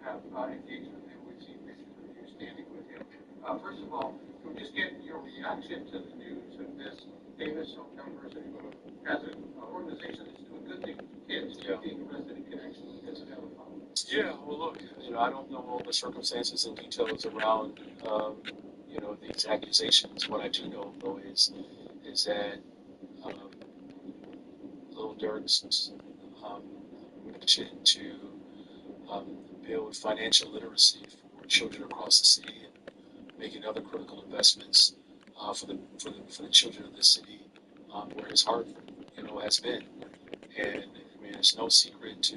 have engaged with him. We've seen pictures of you standing with him. First of all, can we just get your reaction to the news of this Davis Hometowns University as an organization that's doing good things with kids being arrested in connection with this and other problems? Yeah, well, look, I don't know all the circumstances and details around, these accusations. What I do know, though, is that um, Lil Durk's mission to build financial literacy for children across the city and making other critical investments for the children of the city, where his heart, has been. And I mean, it's no secret to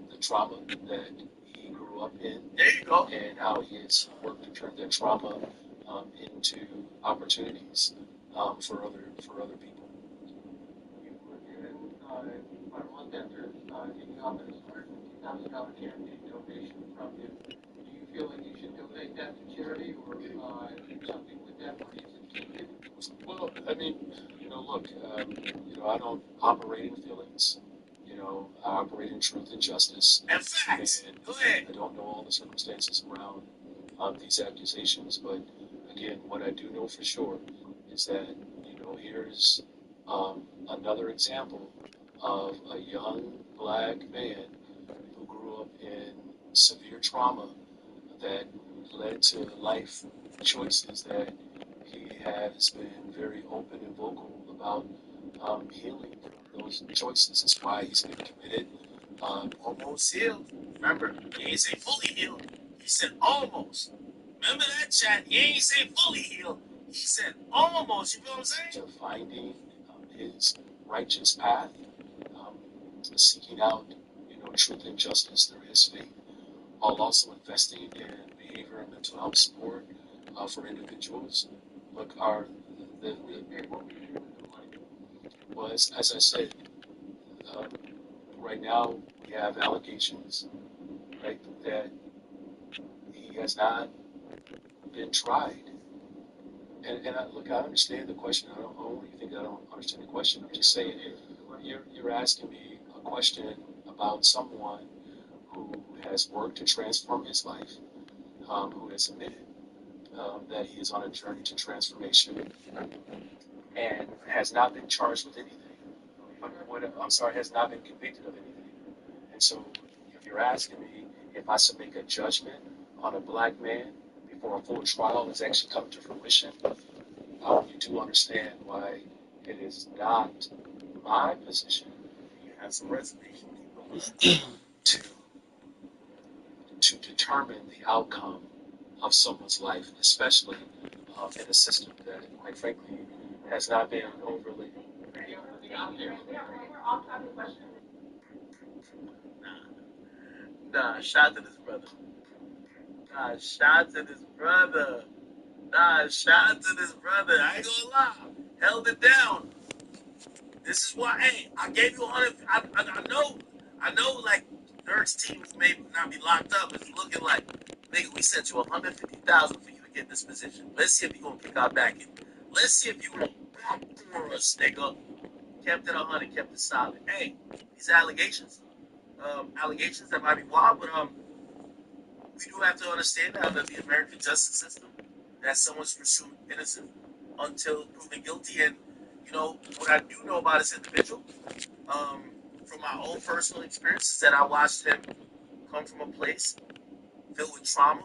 the trauma that he grew up in. There you go. And how he has worked to turn that trauma into opportunities for other people. You were given about a month after taking office, $150,000 charity donation from him. Do you feel like you should donate that to charity or do something with that money? Is it keep it? Well, I mean, look, I don't operate in feelings. I operate in truth and justice. And facts. And Go ahead. I don't know all the circumstances around these accusations, but again, what I do know for sure is that, here's another example of a young black man who grew up in severe trauma that led to life choices that he has been very open and vocal about healing from those choices. That's why he's been committed. Almost healed. Remember, he ain't say fully healed. He said almost. Remember that chat? He ain't say fully healed. He said almost. You feel what I'm saying? To finding his righteous path, um, seeking out, truth and justice through his faith, while also investing in behavior and mental health support for individuals. Look, What we do with the money? well, as I said, um, right now we have allegations, right, that he has not been tried. And I understand the question. I don't want you to think I don't understand the question. I'm just saying, you're asking me a question about someone who has worked to transform his life, who has admitted that he is on a journey to transformation and has not been charged with anything. I'm sorry, has not been convicted of anything. And so, if you're asking me if I should make a judgment on a black man before a full trial has actually come to fruition, you do understand why it is not my position. You have some reservation. to to determine the outcome of someone's life, especially in a system that, quite frankly, has not been overly. Nah, shout to this brother. Nah, shout to this brother. Nah, shout to this brother. I ain't gonna lie. Held it down. This is why, hey, I gave you 100. I know, like, Dirk's team may not be locked up. It's looking like, nigga, we sent you 150,000 for you to get this position. Let's see if you gonna kick our back in. Let's see if you gonna backdoor us, nigga. Kept it 100, kept it solid. Hey, these allegations, allegations that might be wild, but we do have to understand that under the American justice system, that someone's pursued innocent until proven guilty. And what I do know about this individual, um, from my own personal experiences, that I watched him come from a place filled with trauma,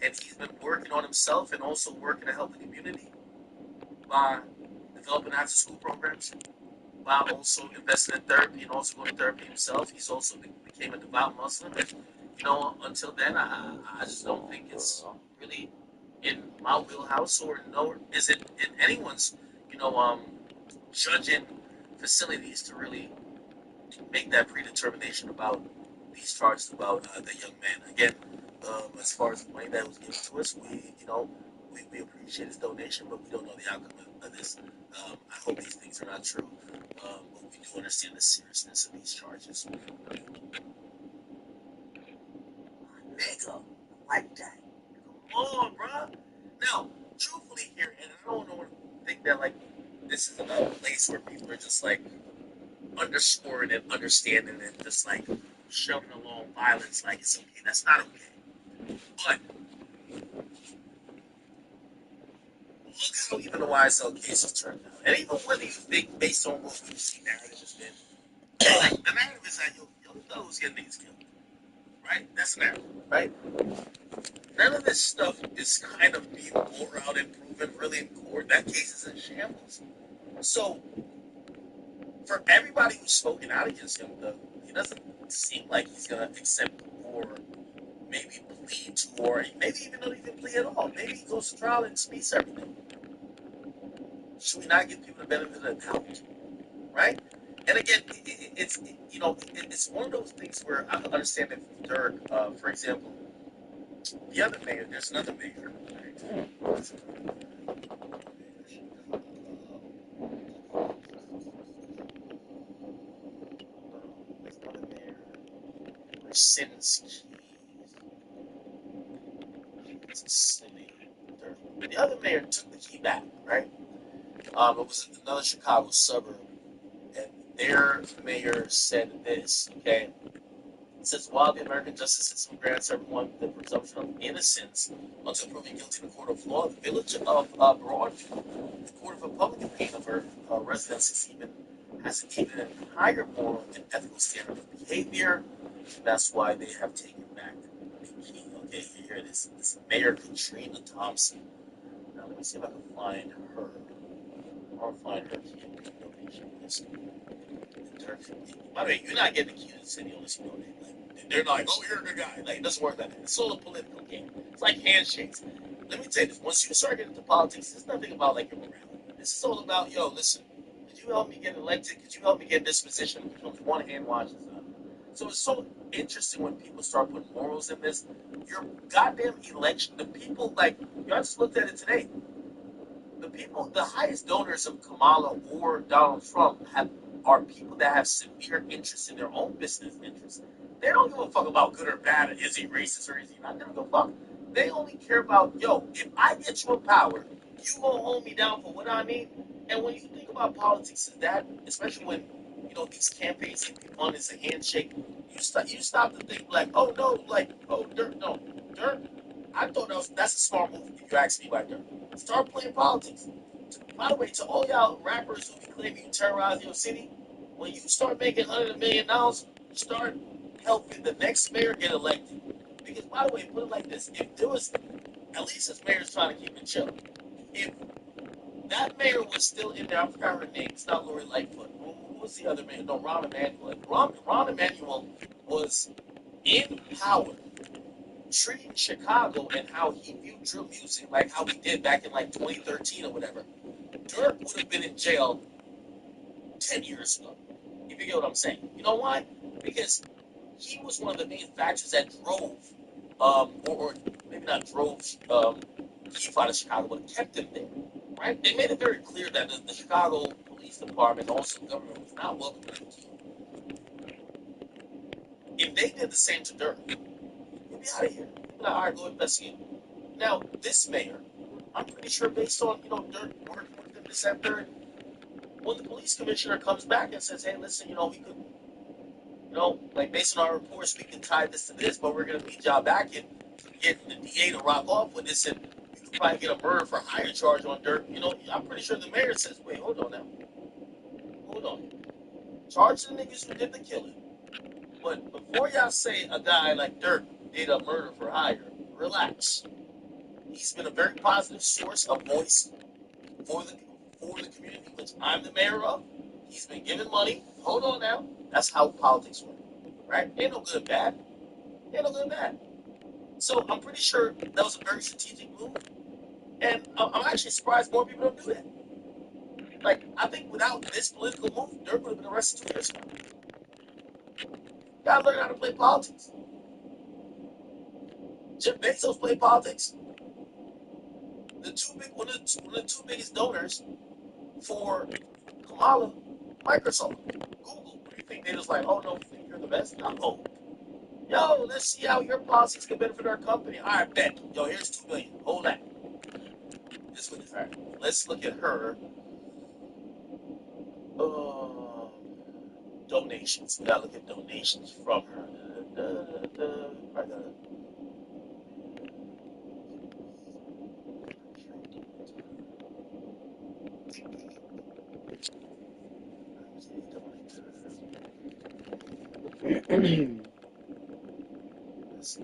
and he's been working on himself and also working to help the community by developing after-school programs, while also investing in therapy and also going to therapy himself. He's also became a devout Muslim, and until then, I just don't think it's really in my wheelhouse, or nor is it in anyone's, judging facilities to really make that predetermination about these charges about the young man. Again, as far as the money that was given to us, we appreciate his donation, but we don't know the outcome of this. I hope these things are not true, but we do understand the seriousness of these charges. Nigga, like that. Come on, bro. Now, truthfully here, and I don't want to think that like this is another place where people are just like underscoring and understanding and just like shoving along violence like it's okay. That's not okay. But look how even the YSL cases turned out. And even whether you think based on what we've seen narrative has been, the narrative is that yo those getting niggas killed. Right? That's the narrative, right? None of this stuff is kind of being brought out and proven really in court. That case is in shambles. So for everybody who's spoken out against him, though, he doesn't seem like he's gonna accept or maybe plead to, or maybe even not even plead at all. Maybe he goes to trial and speaks everything. Should we not give people the benefit of the doubt, right? And again, it's it's one of those things where I understand that Dirk, for example, the other mayor, there's another mayor. Right? There's another mayor. Krasinski. It's a city. But the other mayor took the key back, right? It was another Chicago suburb, and their mayor said this, okay? It says, while the American justice system grants everyone the presumption of innocence until proven guilty in a court of law, the village of Broadview, the court of Republican pain of her residents, has even a higher moral and ethical standard of behavior. That's why they have taken back the key. Okay, here it is. This Mayor Katrina Thompson. Now let me see if I can find her. Or find her key donation list. By the way, you're not getting the key to the city unless you donate. Like, they're like, oh, you're a good guy. Like, it doesn't work like that. It's all a political game. It's like handshakes. Let me tell you this. Once you start getting into politics, it's nothing about like your morality. This is all about, yo, listen, could you help me get elected? Could you help me get in this position? It becomes one hand washes another. So it's so interesting when people start putting morals in this. Your goddamn election, the people, like, y'all just looked at it today. The people, the highest donors of Kamala or Donald Trump are people that have severe interest in their own business interests. They don't give a fuck about good or bad, is he racist or is he not? They don't give a fuck. They only care about, yo, if I get you in power, you gonna hold me down for what I need. And when you think about politics as that, especially when these campaigns can be fun as a handshake, you stop to think like, oh no, like, oh Dirk, no, Dirk. I thought that's a smart move if you ask me like Dirk. Start playing politics. By the way, to all y'all rappers who be claiming you terrorize your city, when you start making $100 million, start helping the next mayor get elected. Because by the way, put it like this: if there was, at least this mayor's trying to keep it chill. If that mayor was still in there, I forgot her name. It's not Lori Lightfoot. Who was the other mayor? No, Rahm Emanuel. Rahm Emanuel was in power, treating Chicago and how he viewed drill music, like how he did back in like 2013 or whatever. Dirk would have been in jail 10 years ago. If you get what I'm saying. You know why? Because he was one of the main factors that drove, or maybe not drove Keith out of Chicago, but kept him there. Right? They made it very clear that the Chicago Police Department, also the government, was not welcoming him. If they did the same to Dirk, he'd be out of here. He'd be like, all right, go investigate. Now, this mayor, I'm pretty sure based on, Dirk working with him this and third, when the police commissioner comes back and says, hey, listen, we could, like based on our reports, we can tie this to this, but we're going to need y'all back and get the DA to rock off with this, and you could probably get a murder for hire charge on Dirk. I'm pretty sure the mayor says, wait, hold on now. Hold on. Charge the niggas who did the killing. But before y'all say a guy like Dirk did a murder for hire, relax. He's been a very positive source, a voice for the community, which I'm the mayor of. He's been giving money. Hold on now. That's how politics work, right? Ain't no good and bad. Ain't no good and bad. So I'm pretty sure that was a very strategic move. And I'm actually surprised more people don't do that. Like, I think without this political move, Dirk would have been arrested 2 years ago. You gotta learn how to play politics. Jeff Bezos played politics. One of the two biggest donors for Kamala, Microsoft, Google. What do you think? They just like, oh no, we think you're the best? No. Yo, let's see how your policies can benefit our company. All right, bet. Yo, here's $2 million. Hold that. This one is all right. Let's look at her donations. We gotta look at donations from her. I gotta. Let's see.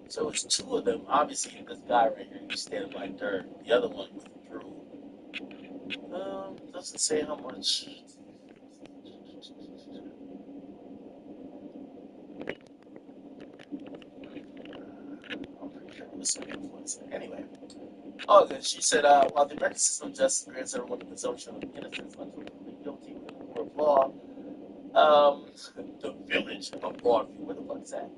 So it's two of them. Obviously, this guy right here, he's standing by Dirk. The other one withdrew. Doesn't say how much. I'm pretty sure it was some influence. Anyway. Oh, good. She said, while the American system of justice grants everyone the presumption of innocence until proven guilty within the court of law, the village of Broadview, where the fuck is that?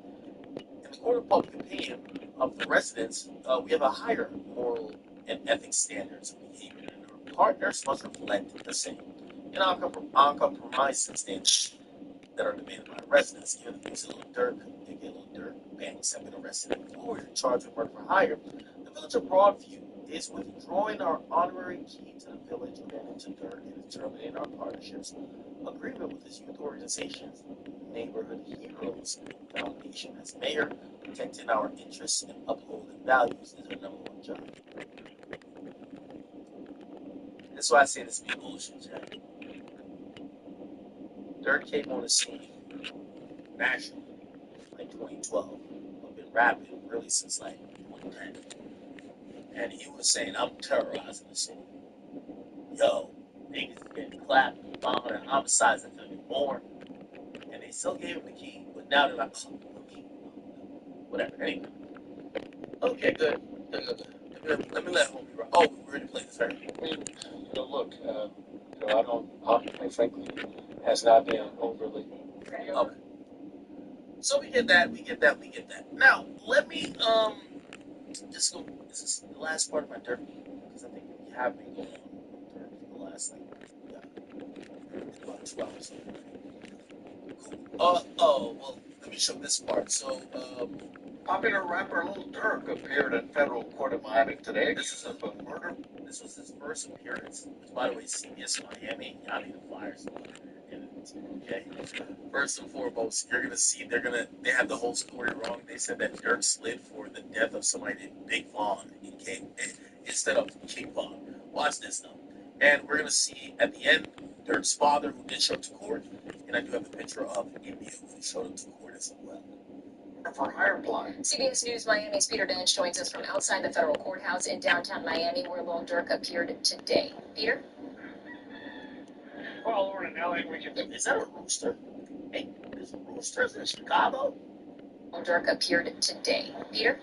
In the court of public opinion of the residents, we have a higher moral and ethics standards of behavior, and our partners must reflect the same. And uncompromising standards that are demanded by residents. Given the views of Lil Durk, aka Lil Durk, Banks have been arrested and forwarded and charged with murder for hire. The village of Broadview is withdrawing our honorary key to the village granted to Durk and is terminating our partnership's agreement with his youth organization's Neighborhood Heroes Foundation. As mayor, protecting our interests and upholding values is our number one job. That's why I say this be bullshit, Jack. Durk came on the scene nationally like 2012. I've been rapping really since like 2010. And he was saying, I'm terrorizing the city. Yo, niggas is getting clapped, bombed, and homicides are gonna be more. And they still gave him the key, but now they're like, oh, okay. Whatever, anyway. Okay, good. Let me let homie rock. Oh, we're ready to play this, right? I mean, look, I frankly, has not been overly. Okay. So we get that. Now, let me, just go, this is the last part of my Durk, because I think we have been going on Durk for the last, about 2 hours. Cool. Well, let me show this part. So, Popular rapper Lil Durk appeared in federal court in Miami today. This is a murder. This was his first appearance, which, by the way, CBS Miami. Y'all need to flyers. Okay. First and foremost, you're gonna see they have the whole story wrong. They said that Durk slid for the death of somebody named Big Von instead of King Von. Watch this now, and we're gonna see at the end Durk's father, who did show up to court, and I do have the picture of India, who showed up to court as well. For hire blind. CBS News Miami's Peter Dench joins us from outside the federal courthouse in downtown Miami, where Lil Durk appeared today. Peter? Well, Lauren and Ellie, we can... Is that a rooster? Hey, there's roosters in Chicago? Lil Durk appeared today. Peter?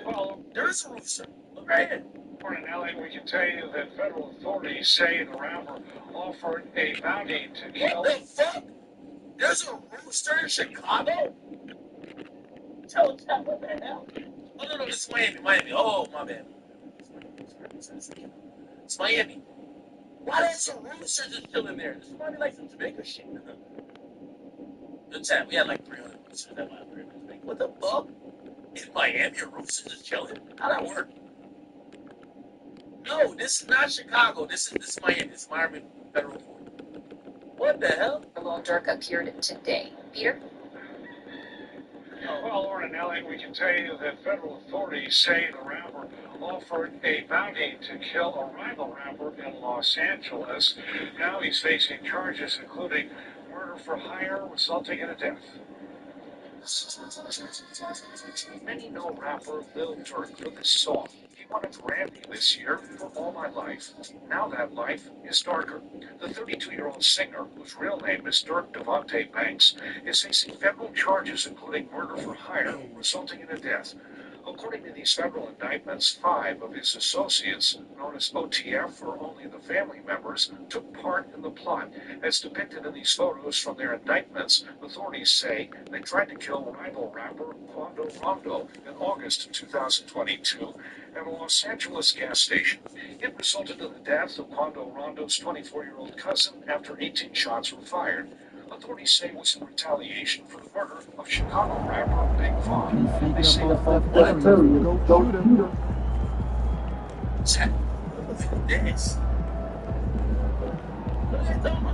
Well, There is a rooster. Look right here. Lauren and Ellie, we can tell you that federal authorities say the rapper offered a bounty to kill... What the fuck? There's a rooster in Chicago? Tell what the hell? Oh, no, this is Miami. Oh, my bad. It's Miami. Why there's a rooster just chilling there? This might be like some Jamaica shit. Good time. We had like 300 roosters at my Jamaica. What the fuck? In Miami, a rooster just chilling? How'd that work? No, this is not Chicago. This is Miami. This is Miami Federal Court. What the hell? Lil Durk appeared today. Peter? Well, Lauren and Ellie, we can tell you that federal authorities say the rapper offered a bounty to kill a rival rapper in Los Angeles. Now he's facing charges including murder for hire resulting in a death. Many know rapper Lil Durk took a song. He wanted Randy this year for All My Life. Now that life is darker. The 32-year-old singer, whose real name is Durk Devontae Banks, is facing federal charges including murder for hire, resulting in a death. According to these federal indictments, 5 of his associates, known as OTF or Only the Family Members, took part in the plot. As depicted in these photos from their indictments, authorities say they tried to kill rival rapper Quando Rondo in August 2022 at a Los Angeles gas station. It resulted in the death of Quando Rondo's 24-year-old cousin after 18 shots were fired. Authorities say it was in retaliation for the murder of Chicago rapper Big Von. They say the What I tell you, don't shoot him. Check. Look at this. What are they doing?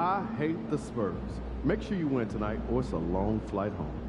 I hate the Spurs. Make sure you win tonight, or it's a long flight home.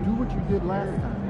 Do what you did last time.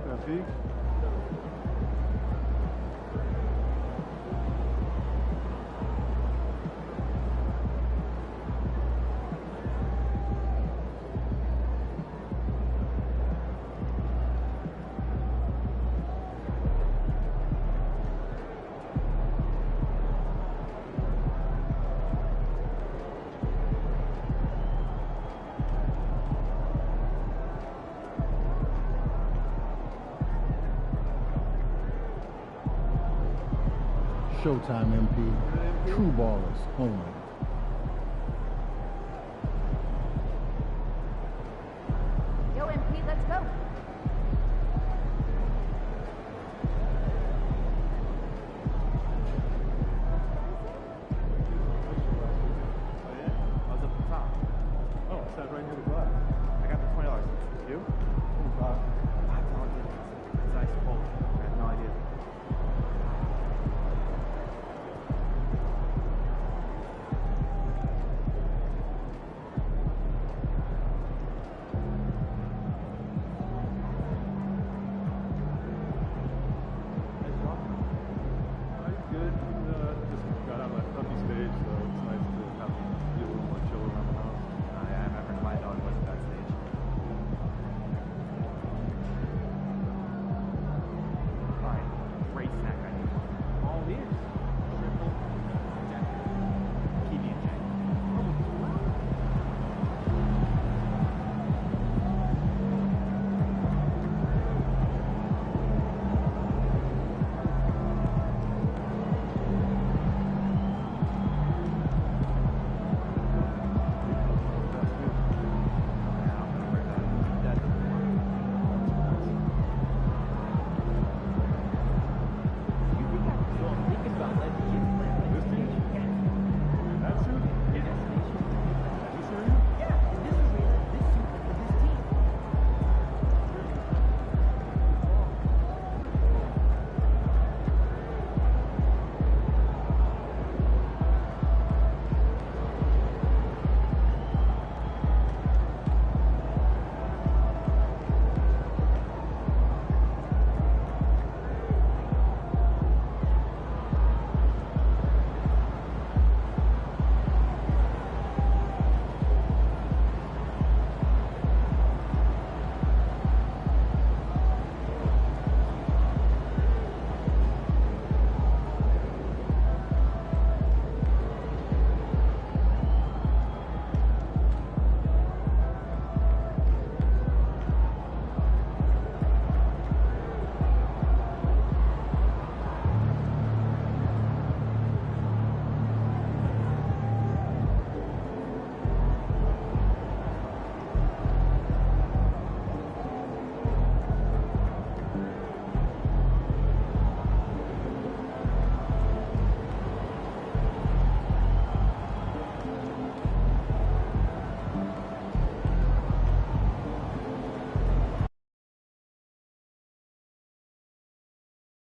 Copy. Showtime, MP. True ballers only.